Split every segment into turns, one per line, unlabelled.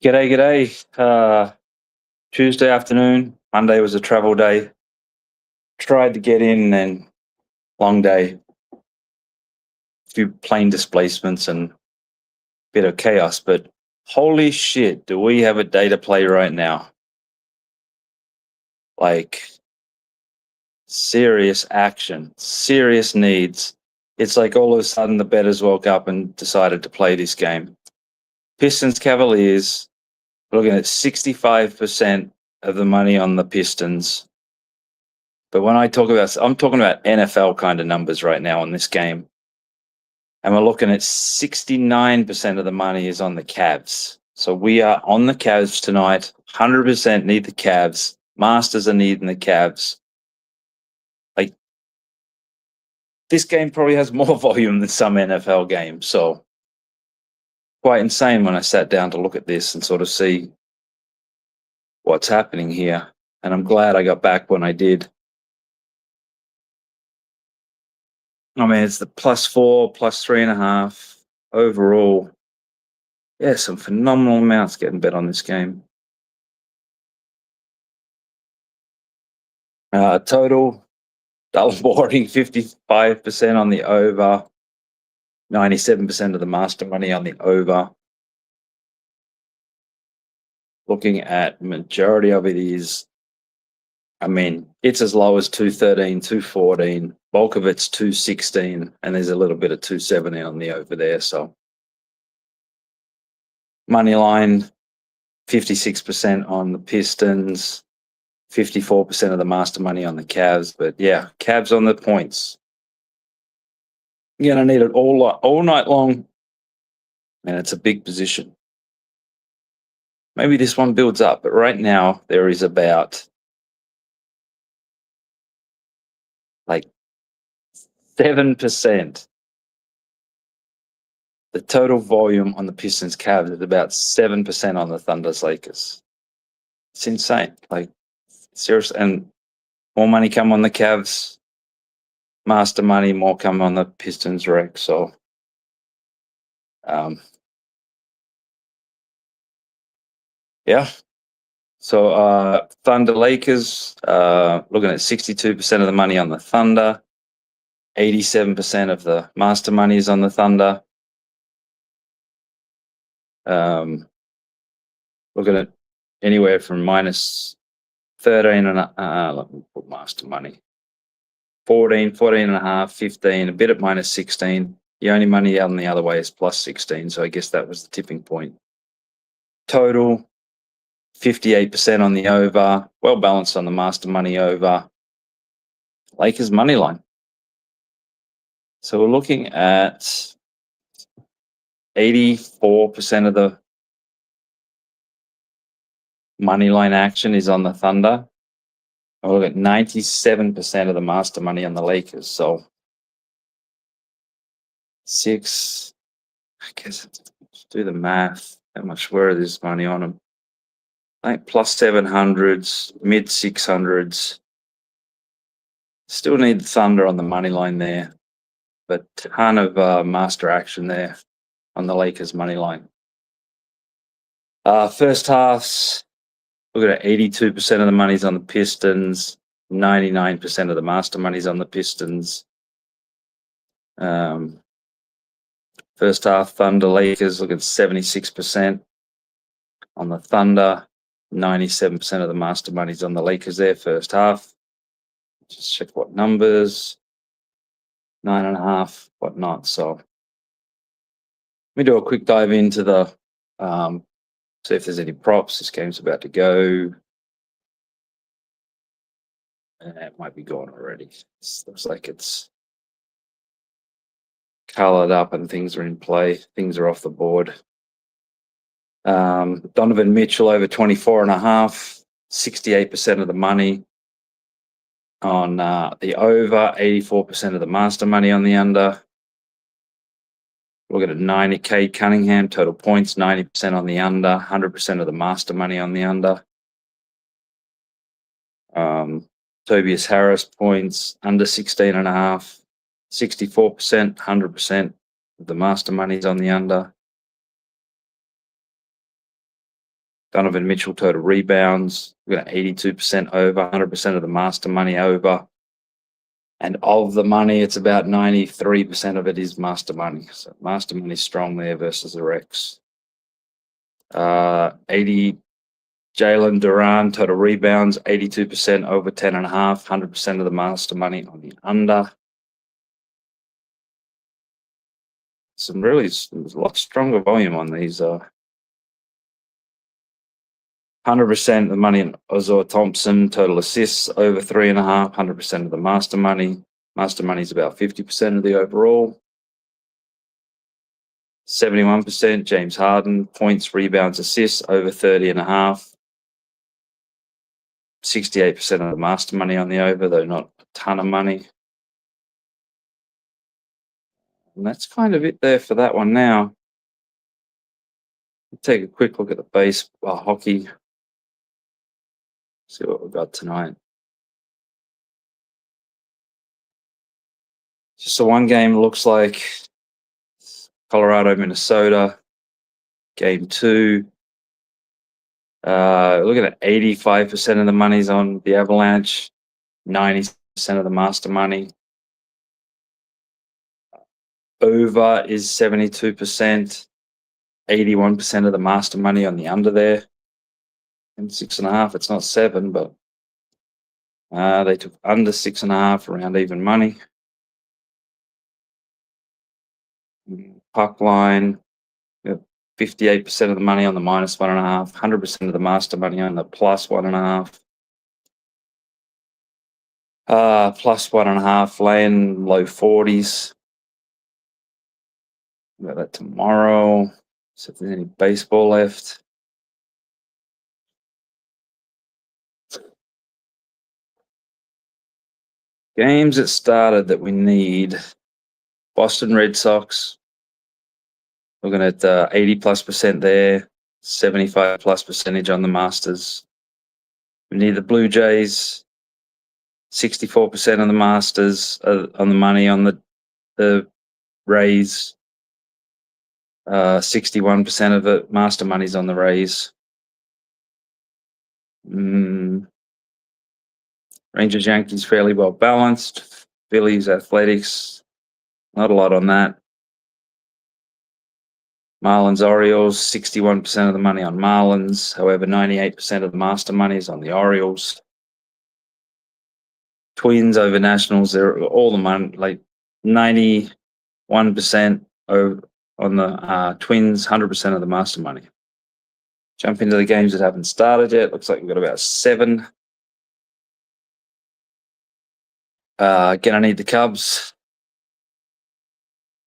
G'day. Tuesday afternoon. Monday was a travel day. Tried to get in and long day. A few plane displacements and a bit of chaos, but holy shit, do we have a day to play right now? Like serious action, serious needs. It's like all of a sudden the bettors woke up and decided to play this game. Pistons Cavaliers, we're looking at 65% of the money on the Pistons. But when I'm talking about NFL kind of numbers right now on this game. And we're looking at 69% of the money is on the Cavs. So we are on the Cavs tonight. 100% need the Cavs. Masters are needing the Cavs. Like, this game probably has more volume than some NFL games. So quite insane when I sat down to look at this and sort of see what's happening here. And I'm glad I got back when I did. I mean, it's the +4, +3.5 overall. Yeah, some phenomenal amounts getting bet on this game. Total, double boarding, 55% on the over, 97% of the master money on the over. Looking at majority of it is, I mean, it's as low as 213, 214. Bulk of it's 216, and there's a little bit of 270 on the over there. So money line, 56% on the Pistons, 54% of the master money on the Cavs. But yeah, Cavs on the points. You're gonna need it all night long, and it's a big position. Maybe this one builds up, but right now there is about like 7%. The total volume on the Pistons Cavs is about 7% on the Thunder's Lakers. It's insane. Like, seriously, and more money come on the Cavs, master money, more come on the Pistons wreck. So yeah. So Thunder Lakers, looking at 62% of the money on the Thunder, 87% of the master money is on the Thunder. Looking at anywhere from -13 and let me put master money. 14, 14.5, 15, a bit at -16. The only money out on the other way is +16. So I guess that was the tipping point. Total, 58% on the over, well balanced on the master money over. Lakers money line. So we're looking at 84% of the money line action is on the Thunder. And we'll look at 97% of the master money on the Lakers. So I guess let's do the math. How much were this money on them? I think +700s, mid-600s. Still need the Thunder on the money line there, but ton of master action there on the Lakers money line. First halves, look at 82% of the money's on the Pistons, 99% of the master money's on the Pistons. First half, Thunder Lakers, look at 76% on the Thunder, 97% of the master money's on the Lakers there, first half. Just check what numbers, 9.5, whatnot. So let me do a quick dive into the, see if there's any props. This game's about to go. And it might be gone already. It looks like it's colored up and things are in play. Things are off the board. Donovan Mitchell over 24.5, 68% of the money on the over, 84% of the master money on the under. We're going at 90K Cunningham, total points, 90% on the under, 100% of the master money on the under. Tobias Harris points, under 16.5, 64%, 100% of the master money's on the under. Donovan Mitchell total rebounds, we've got 82% over, 100% of the master money over. And of the money, it's about 93% of it is master money. So master money strong there versus the Rex. 80 Jalen Duran total rebounds, 82% over 10.5, 100% of the master money on the under. There's a lot stronger volume on these. 100% of the money in Ozor Thompson, total assists over 3.5, 100% of the master money. Master money is about 50% of the overall. 71% James Harden, points, rebounds, assists over 30.5. 68% of the master money on the over, though not a ton of money. And that's kind of it there for that one now. We'll take a quick look at the base hockey. See what we've got tonight. Just the one game looks like Colorado, Minnesota, game 2. Looking at 85% of the money's on the Avalanche, 90% of the master money. Over is 72%, 81% of the master money on the under there. And 6.5, it's not 7, but they took under 6.5 around even money. Puck line, 58% of the money on the minus 1.5, 100% of the master money on the plus 1.5. Plus 1.5, laying low 40s. Got that tomorrow. So if there's any baseball left. Games that started that we need. Boston Red Sox. Looking at 80+% there, 75+% on the Masters. We need the Blue Jays, 64% on the Masters, on the money on the Rays. 61% of it, master money's on the Rays. Rangers, Yankees, fairly well balanced. Phillies, Athletics, not a lot on that. Marlins, Orioles, 61% of the money on Marlins. However, 98% of the master money is on the Orioles. Twins over Nationals, they're all the money, like 91% over on the Twins, 100% of the master money. Jump into the games that haven't started yet. Looks like we've got about 7. Gonna need the Cubs.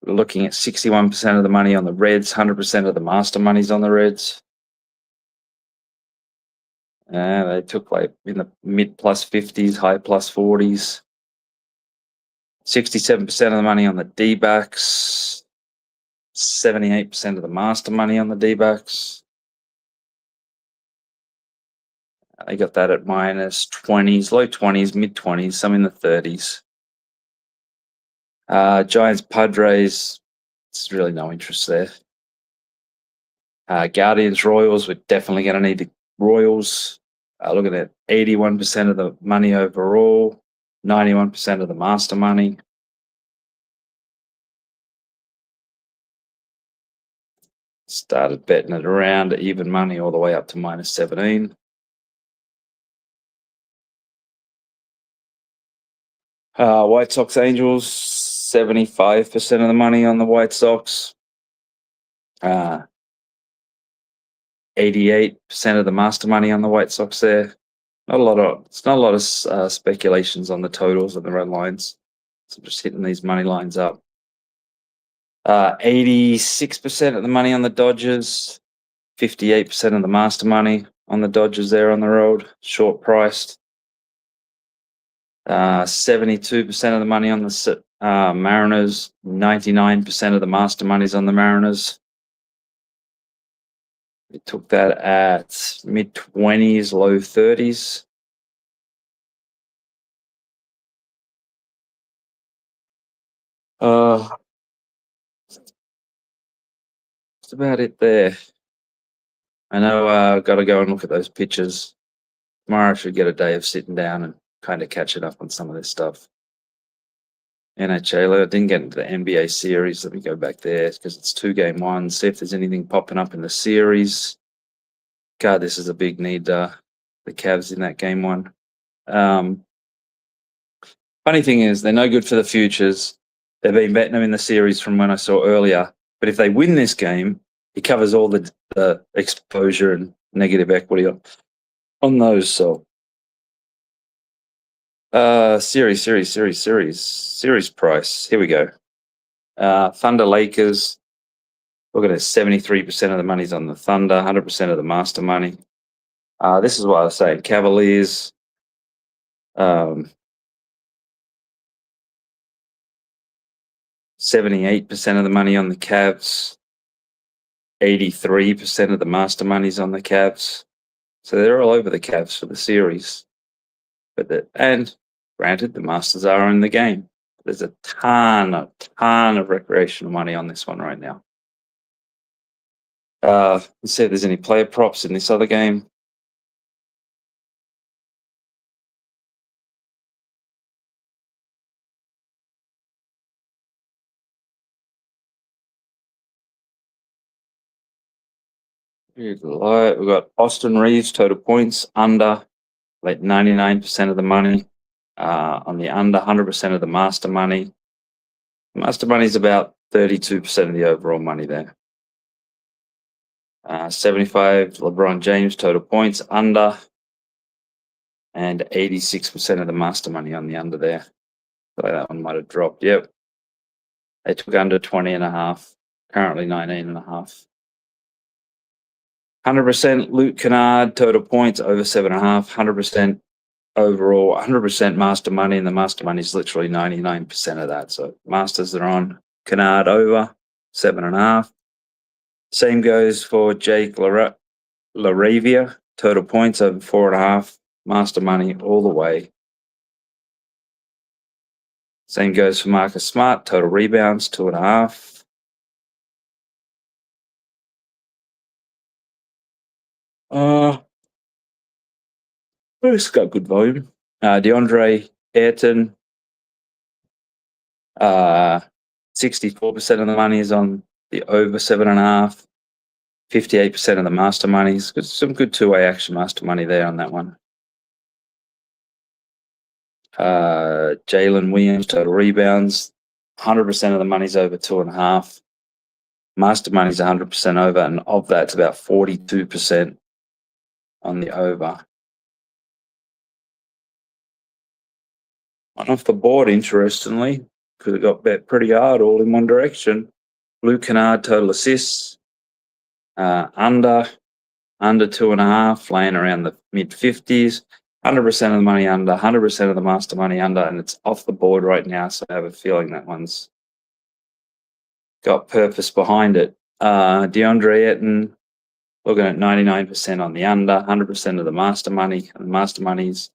We're looking at 61% of the money on the Reds, 100% of the master money's on the Reds. They took like in the mid plus 50s, high plus 40s. 67% of the money on the D-backs. 78% of the master money on the D-backs. They got that at minus 20s, low 20s, mid 20s, some in the 30s. Giants, Padres, it's really no interest there. Guardians, Royals, we're definitely going to need the Royals. Looking at 81% of the money overall, 91% of the master money. Started betting it around even money all the way up to minus 17. White Sox, Angels, 75% of the money on the White Sox. 88% of the master money on the White Sox there. Not a lot of speculations on the totals and the run lines. So just hitting these money lines up. 86% of the money on the Dodgers. 58% of the master money on the Dodgers there on the road, short priced. 72% of the money on the Mariners. 99% of the master money's on the Mariners. We took that at mid 20s, low 30s. That's about it there. I know I've got to go and look at those pictures. Tomorrow I should get a day of sitting down and kind of catching up on some of this stuff. NHL, I didn't get into the NBA series. Let me go back there because it's 2-game one. See if there's anything popping up in the series. God, this is a big need. The Cavs in that game one. Funny thing is, they're no good for the futures. They've been betting them in the series from when I saw earlier. But if they win this game, it covers all the exposure and negative equity on those. So, series price. Here we go. Thunder Lakers. Looking at 73% of the money's on the Thunder, 100% of the master money. This is what I was saying. Cavaliers. 78% of the money on the Cavs. 83% of the master money's on the Cavs. So they're all over the Cavs for the series. And granted, the Masters are in the game. There's a ton of recreational money on this one right now. Let's see if there's any player props in this other game. We've got Austin Reeves, total points, under, like 99% of the money. On the under, 100% of the master money. Master money is about 32% of the overall money there. 75 LeBron James, total points, under, and 86% of the master money on the under there. So that one might have dropped. Yep. They took under 20.5, currently 19.5. 100% Luke Kennard, total points, over 7.5, 100% overall, 100% master money, and the master money is literally 99% of that. So masters are on. Kennard over 7.5. Same goes for Jake LaRavia, total points over 4.5, master money all the way. Same goes for Marcus Smart, total rebounds 2.5. It's got good volume. DeAndre Ayton, 64% of the money is on the over 7.5. 58% of the master money's got some good two-way action master money there on that one. Jalen Williams, total rebounds, 100% of the money's over 2.5. Master money's 100% over, and of that, it's about 42% on the over. One off the board, interestingly, because it got bet pretty hard all in one direction. Luke Kennard, total assists, under 2.5, laying around the mid-50s. 100% of the money under, 100% of the master money under, and it's off the board right now, so I have a feeling that one's got purpose behind it. DeAndre Ayton, looking at 99% on the under, 100% of the master money, and the master money's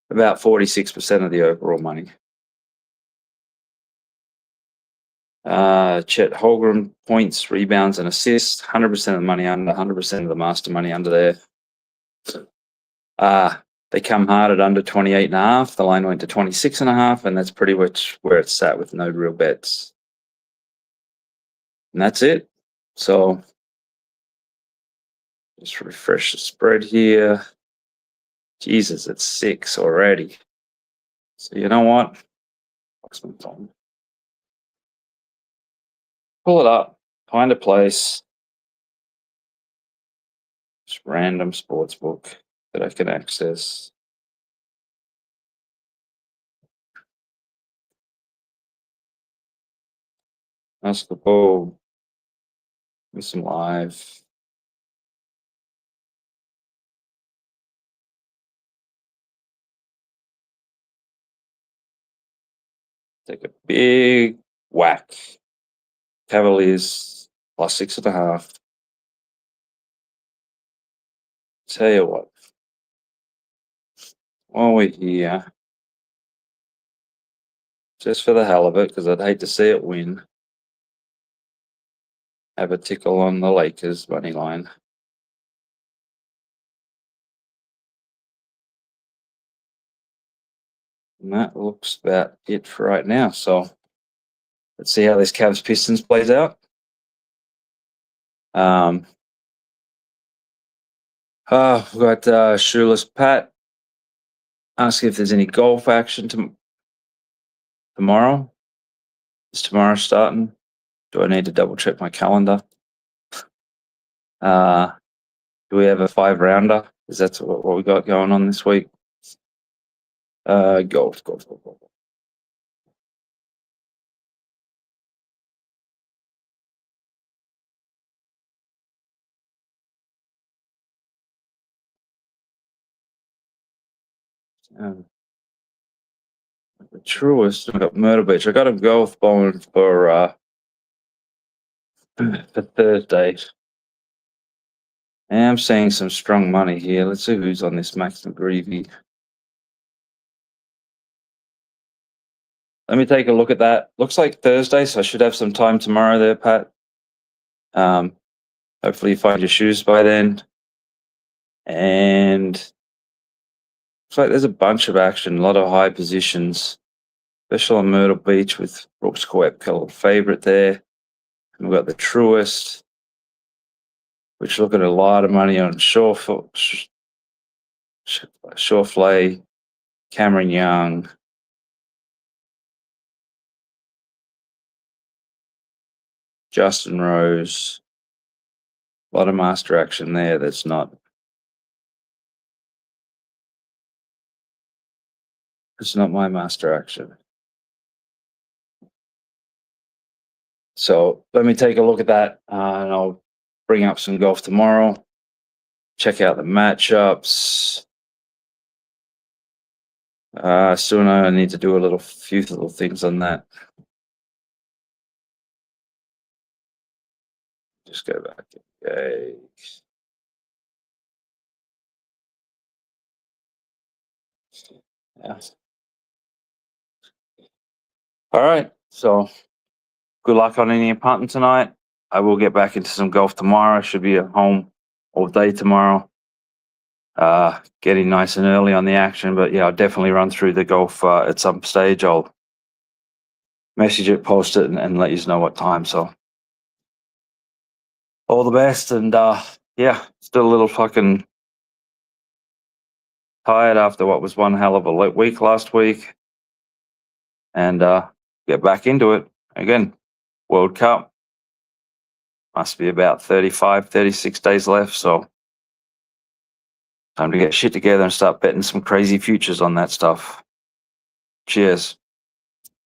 about 46% of the overall money. Chet Holmgren, points, rebounds, and assists, 100% of the money under, 100% of the master money under there. They come hard at under 28.5. The line went to 26.5, and that's pretty much where it's sat with no real bets. And that's it. So just refresh the spread here. Jesus, it's 6 already. So you know what? Pull it up, find a place. Just random sports book that I can access. Basketball. With some live. Take a big whack. Cavaliers plus 6.5. Tell you what. While we're here, just for the hell of it, because I'd hate to see it win. Have a tickle on the Lakers money line. And that looks about it for right now. So let's see how this Cavs Pistons plays out. We've got Shoeless Pat asking if there's any golf action tomorrow. Is tomorrow starting? Do I need to double check my calendar? Do we have a 5-rounder? Is that what we got going on this week? Golf. The truest. I got Myrtle Beach. I got a golf bowling for Thursday. I am seeing some strong money here. Let's see who's on this Max McGreevy. Let me take a look at that. Looks like Thursday, so I should have some time tomorrow there, Pat. Hopefully you find your shoes by then. And looks like there's a bunch of action, a lot of high positions, especially on Myrtle Beach with Brooks Koepka, favorite there. And we've got the Truest, which look at a lot of money on Shoreflay, Cameron Young. Justin Rose. A lot of master action there that's not. It's not my master action. So let me take a look at that and I'll bring up some golf tomorrow. Check out the matchups. Soon I need to do a few little things on that. Just go back. Okay. Yeah. All right. So good luck on any punting tonight. I will get back into some golf tomorrow. I should be at home all day tomorrow. Getting nice and early on the action, but yeah, I'll definitely run through the golf at some stage. I'll message it, post it, and let you know what time. So all the best, and yeah, still a little fucking tired after what was one hell of a week last week, and get back into it again. World Cup must be about 35, 36 days left, so time to get shit together and start betting some crazy futures on that stuff. Cheers.